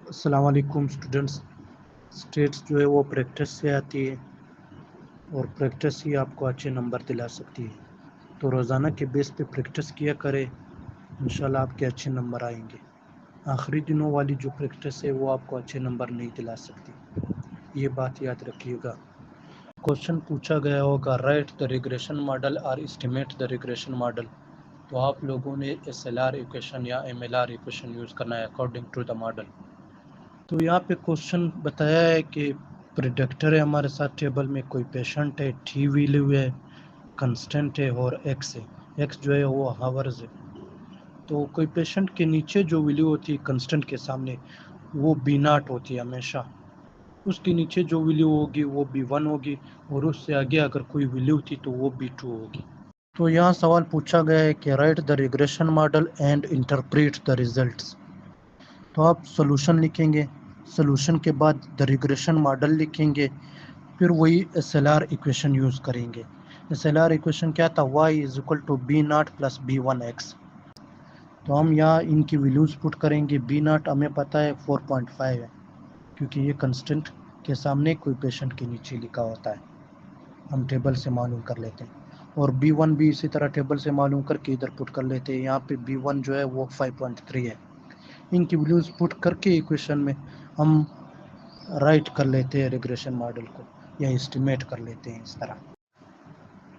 السلام علیکم students. Status جو ہے وہ پریکٹس سے آتی ہے اور پریکٹس ہی آپ کو اچھے نمبر دلا سکتی ہے. تو روزانہ کے بیس پہ پریکٹس کیا کرے, انشاءاللہ آپ کے اچھے نمبر آئیں گے. آخری دنوں والی جو پریکٹس ہے وہ آپ کو اچھے نمبر نہیں دلا سکتی, یہ بات یاد رکھیے گا. کوشچن پوچھا گیا ہوگا رائٹ دا ریگریشن ماڈل اور اسٹیمیٹ دا ریگریشن ماڈل. تو آپ لوگوں نے SLR ایکویشن یا MLR ایکویشن یوز کرنا ہے اکارڈنگ ٹو دا ماڈل. تو یہاں پہ کوشچن بتایا ہے کہ پریڈکٹر ہے ہمارے ساتھ ٹیبل میں, کوئی پیشنٹ ہے, ٹی ویلیو ہے, کنسٹنٹ ہے اور ایکس ہے. ایکس جو ہے وہ ہاورز ہے. تو کوئی پیشنٹ کے نیچے جو ویلیو ہوتی ہے کنسٹنٹ کے سامنے وہ B0 ہوتی ہے ہمیشہ. اس کے نیچے جو ویلیو ہوگی وہ B1 ہوگی اور اس سے آگے اگر کوئی ویلیو تھی تو وہ B2 ہوگی. تو یہاں سوال پوچھا گیا ہے کہ right the regression model and interpret the results. تو آپ سولوشن لکھیں گے, سولوشن کے بعد دا ریگریشن ماڈل لکھیں گے, پھر وہی SLR ایکویشن یوز کریں گے. SLR ایکویشن کیا تھا, y = B0 + B1x. تو ہم یہاں ان کی ویلیوز پٹ کریں گے. B0 ہمیں پتہ ہے 4.5 ہے کیونکہ یہ کنسٹنٹ کے سامنے کوئی پیشنٹ کے نیچے لکھا ہوتا ہے, ہم ٹیبل سے معلوم کر لیتے ہیں. اور B1 بھی اسی طرح ٹیبل سے معلوم کر کے ادھر پٹ کر لیتے ہیں. یہاں پہ B1 جو ہے وہ 5.3 ہے. ان کی ویلیوز پٹ کر کے ایکویشن میں ہم رائٹ کر لیتے ہیں ریگریشن ماڈل کو یا اسٹیمیٹ کر لیتے ہیں اس طرح.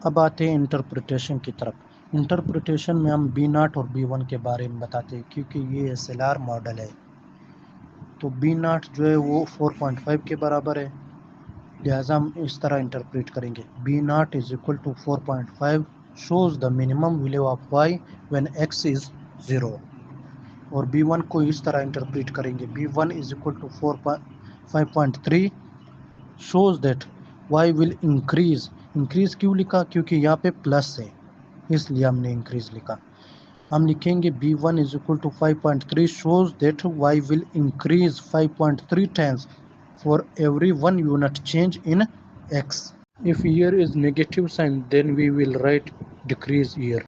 اب آتے ہیں انٹرپریٹیشن کی طرف. انٹرپریٹیشن میں ہم B0 اور B1 کے بارے میں بتاتے ہیں کیونکہ یہ SLR ماڈل ہے. تو B0 جو ہے وہ 4.5 کے برابر ہے, لہٰذا ہم اس طرح انٹرپریٹ کریں گے. B0 = 4.5 shows the minimum value of y when x is 0. اور B1 کو اس طرح انٹرپریٹ کریں گے. B1 = 5.3 shows that y will increase. Increase کیوں لکھا, کیونکہ یہاں پہ پلس ہے اس لیے ہم نے انکریز لکھا. ہم لکھیں گے B1 = 5.3 shows that y will increase 5.3 times for every 1 unit change in x. If here is negative sign then we will write decrease here.